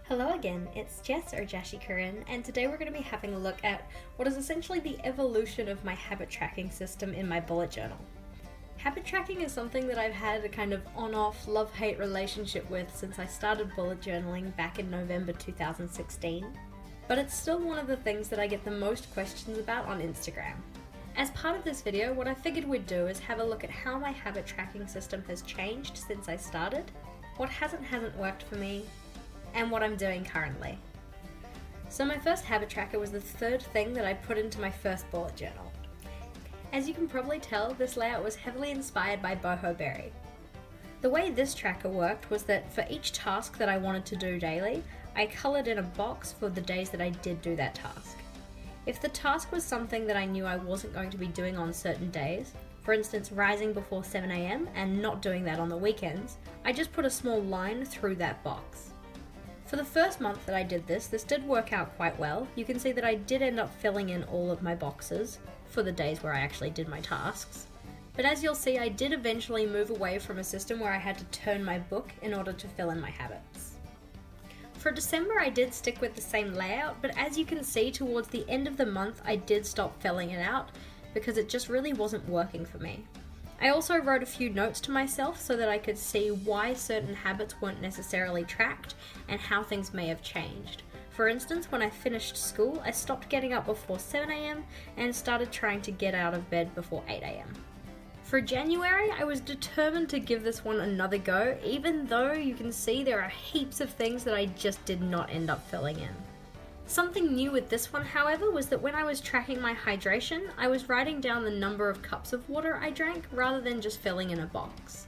Hello again, it's Jess or JashiiCorrin, and today we're going to be having a look at what is essentially the evolution of my habit tracking system in my bullet journal. Habit tracking is something that I've had a kind of on-off love-hate relationship with since I started bullet journaling back in November 2016, but it's still one of the things that I get the most questions about on Instagram. As part of this video, what I figured we'd do is have a look at how my habit tracking system has changed since I started, what hasn't worked for me, and what I'm doing currently. So my first habit tracker was the third thing that I put into my first bullet journal. As you can probably tell, this layout was heavily inspired by Boho Berry. The way this tracker worked was that for each task that I wanted to do daily, I coloured in a box for the days that I did do that task. If the task was something that I knew I wasn't going to be doing on certain days, for instance rising before 7 AM and not doing that on the weekends, I just put a small line through that box. For the first month that I did this did work out quite well. You can see that I did end up filling in all of my boxes for the days where I actually did my tasks. But as you'll see, I did eventually move away from a system where I had to turn my book in order to fill in my habits. For December, I did stick with the same layout, but as you can see, towards the end of the month, I did stop filling it out because it just really wasn't working for me. I also wrote a few notes to myself so that I could see why certain habits weren't necessarily tracked and how things may have changed. For instance, when I finished school, I stopped getting up before 7 AM and started trying to get out of bed before 8 AM. For January, I was determined to give this one another go, even though you can see there are heaps of things that I just did not end up filling in. Something new with this one, however, was that when I was tracking my hydration, I was writing down the number of cups of water I drank rather than just filling in a box.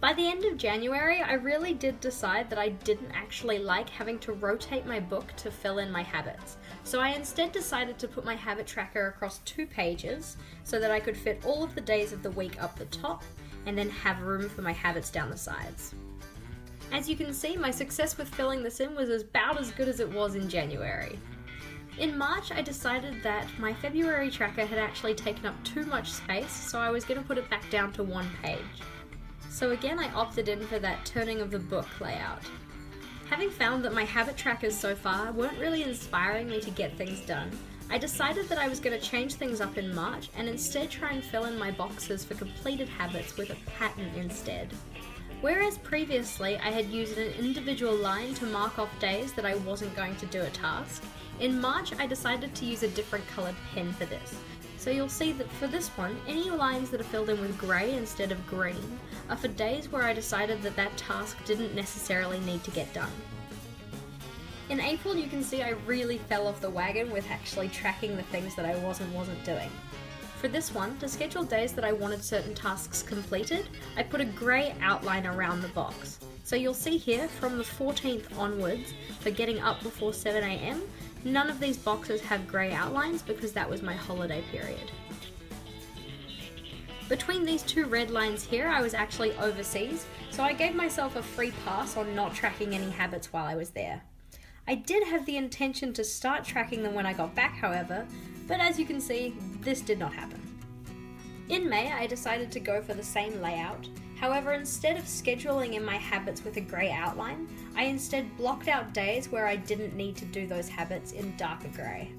By the end of January, I really did decide that I didn't actually like having to rotate my book to fill in my habits, so I instead decided to put my habit tracker across 2 pages so that I could fit all of the days of the week up the top and then have room for my habits down the sides. As you can see, my success with filling this in was about as good as it was in January. In March, I decided that my February tracker had actually taken up too much space, so I was going to put it back down to 1 page. So again, I opted in for that turning of the book layout. Having found that my habit trackers so far weren't really inspiring me to get things done, I decided that I was going to change things up in March and instead try and fill in my boxes for completed habits with a pattern instead. Whereas previously I had used an individual line to mark off days that I wasn't going to do a task, in March I decided to use a different coloured pen for this. So you'll see that for this one, any lines that are filled in with grey instead of green are for days where I decided that that task didn't necessarily need to get done. In April, you can see I really fell off the wagon with actually tracking the things that I wasn't doing. For this one, to schedule days that I wanted certain tasks completed, I put a grey outline around the box. So you'll see here, from the 14th onwards, for getting up before 7 AM, none of these boxes have grey outlines because that was my holiday period. Between these 2 red lines here, I was actually overseas, so I gave myself a free pass on not tracking any habits while I was there. I did have the intention to start tracking them when I got back, however, but as you can see, this did not happen. In May, I decided to go for the same layout. However, instead of scheduling in my habits with a grey outline, I instead blocked out days where I didn't need to do those habits in darker grey.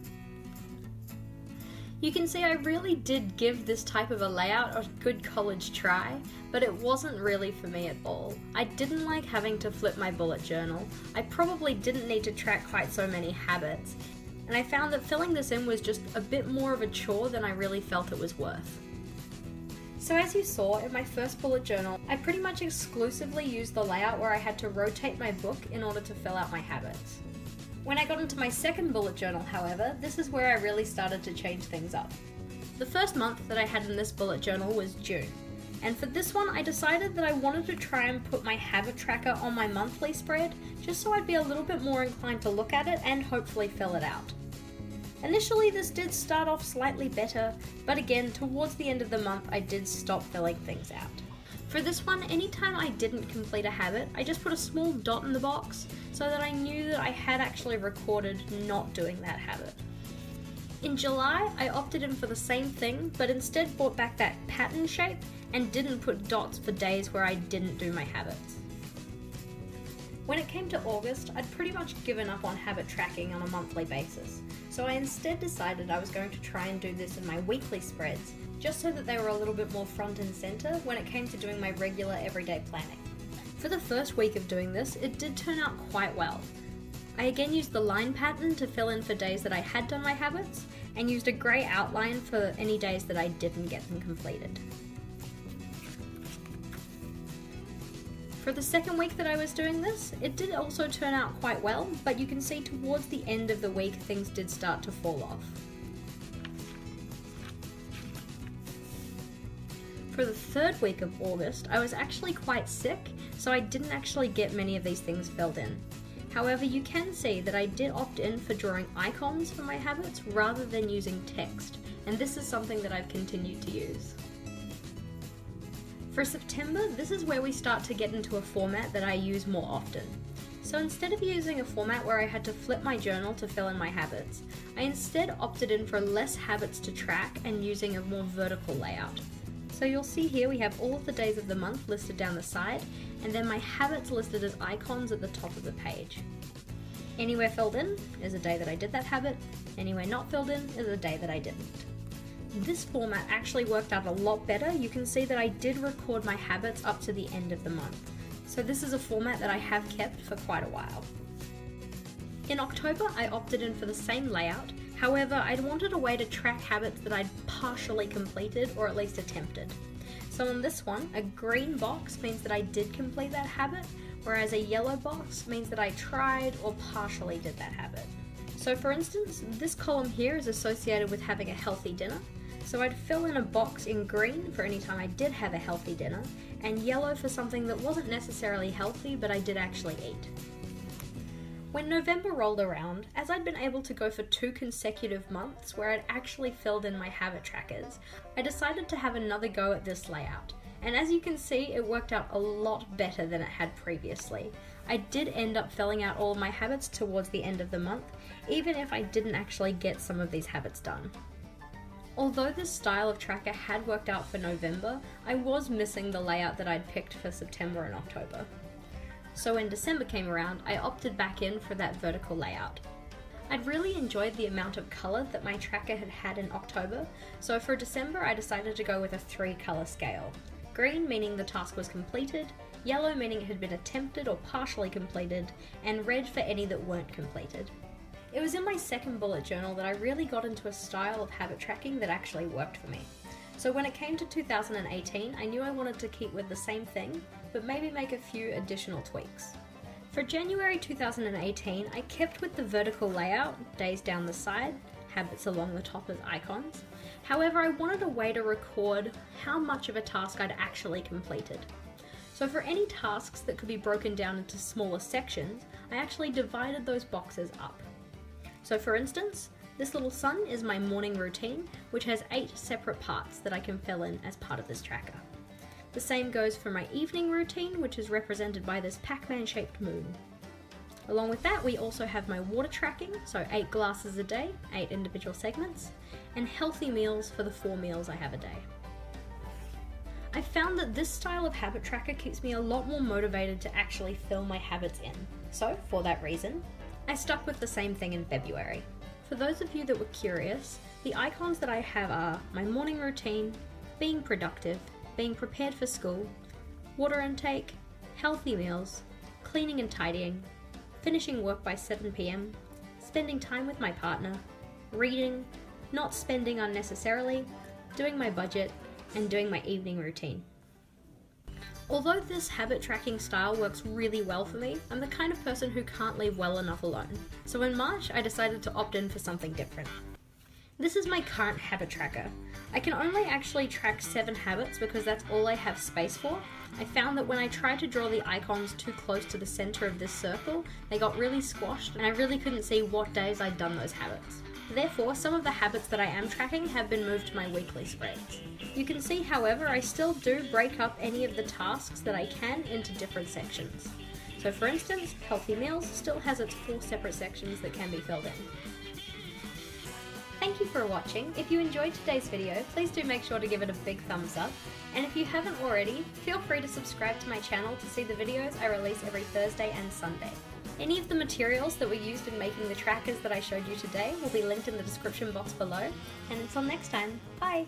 You can see I really did give this type of a layout a good college try, but it wasn't really for me at all. I didn't like having to flip my bullet journal. I probably didn't need to track quite so many habits, and I found that filling this in was just a bit more of a chore than I really felt it was worth. So as you saw, in my first bullet journal, I pretty much exclusively used the layout where I had to rotate my book in order to fill out my habits. When I got into my second bullet journal, however, this is where I really started to change things up. The first month that I had in this bullet journal was June, and for this one I decided that I wanted to try and put my habit tracker on my monthly spread, just so I'd be a little bit more inclined to look at it and hopefully fill it out. Initially this did start off slightly better, but again towards the end of the month I did stop filling things out. For this one, anytime I didn't complete a habit, I just put a small dot in the box so that I knew that I had actually recorded not doing that habit. In July, I opted in for the same thing, but instead brought back that pattern shape and didn't put dots for days where I didn't do my habits. When it came to August, I'd pretty much given up on habit tracking on a monthly basis, so I instead decided I was going to try and do this in my weekly spreads, just so that they were a little bit more front and center when it came to doing my regular everyday planning. For the first week of doing this, it did turn out quite well. I again used the line pattern to fill in for days that I had done my habits, and used a grey outline for any days that I didn't get them completed. For the second week that I was doing this, it did also turn out quite well, but you can see towards the end of the week things did start to fall off. For the third week of August, I was actually quite sick, so I didn't actually get many of these things filled in. However, you can see that I did opt in for drawing icons for my habits rather than using text, and this is something that I've continued to use. For September, this is where we start to get into a format that I use more often. So instead of using a format where I had to flip my journal to fill in my habits, I instead opted in for less habits to track and using a more vertical layout. So you'll see here we have all of the days of the month listed down the side, and then my habits listed as icons at the top of the page. Anywhere filled in is a day that I did that habit, anywhere not filled in is a day that I didn't. This format actually worked out a lot better. You can see that I did record my habits up to the end of the month. So this is a format that I have kept for quite a while. In October, I opted in for the same layout. However, I'd wanted a way to track habits that I'd partially completed or at least attempted. So in this one, a green box means that I did complete that habit, whereas a yellow box means that I tried or partially did that habit. So for instance, this column here is associated with having a healthy dinner. So I'd fill in a box in green for any time I did have a healthy dinner, and yellow for something that wasn't necessarily healthy but I did actually eat. When November rolled around, as I'd been able to go for 2 consecutive months where I'd actually filled in my habit trackers, I decided to have another go at this layout. And as you can see, it worked out a lot better than it had previously. I did end up filling out all of my habits towards the end of the month, even if I didn't actually get some of these habits done. Although this style of tracker had worked out for November, I was missing the layout that I'd picked for September and October. So when December came around, I opted back in for that vertical layout. I'd really enjoyed the amount of colour that my tracker had had in October, so for December I decided to go with a 3-colour scale. Green meaning the task was completed, yellow meaning it had been attempted or partially completed, and red for any that weren't completed. It was in my second bullet journal that I really got into a style of habit tracking that actually worked for me. So when it came to 2018, I knew I wanted to keep with the same thing, but maybe make a few additional tweaks. For January 2018, I kept with the vertical layout, days down the side, habits along the top as icons. However, I wanted a way to record how much of a task I'd actually completed. So for any tasks that could be broken down into smaller sections, I actually divided those boxes up. So for instance, this little sun is my morning routine, which has 8 separate parts that I can fill in as part of this tracker. The same goes for my evening routine, which is represented by this Pac-Man shaped moon. Along with that, we also have my water tracking, so 8 glasses a day, 8 individual segments, and healthy meals for the 4 meals I have a day. I found that this style of habit tracker keeps me a lot more motivated to actually fill my habits in. So, for that reason, I stuck with the same thing in February. For those of you that were curious, the icons that I have are my morning routine, being productive, being prepared for school, water intake, healthy meals, cleaning and tidying, finishing work by 7 PM, spending time with my partner, reading, not spending unnecessarily, doing my budget, and doing my evening routine. Although this habit tracking style works really well for me, I'm the kind of person who can't leave well enough alone. So in March, I decided to opt in for something different. This is my current habit tracker. I can only actually track 7 habits because that's all I have space for. I found that when I tried to draw the icons too close to the center of this circle, they got really squashed and I really couldn't see what days I'd done those habits. Therefore, some of the habits that I am tracking have been moved to my weekly spreads. You can see, however, I still do break up any of the tasks that I can into different sections. So for instance, healthy meals still has its 4 separate sections that can be filled in. Thank you for watching. If you enjoyed today's video, please do make sure to give it a big thumbs up. And if you haven't already, feel free to subscribe to my channel to see the videos I release every Thursday and Sunday. Any of the materials that were used in making the trackers that I showed you today will be linked in the description box below. And until next time, bye!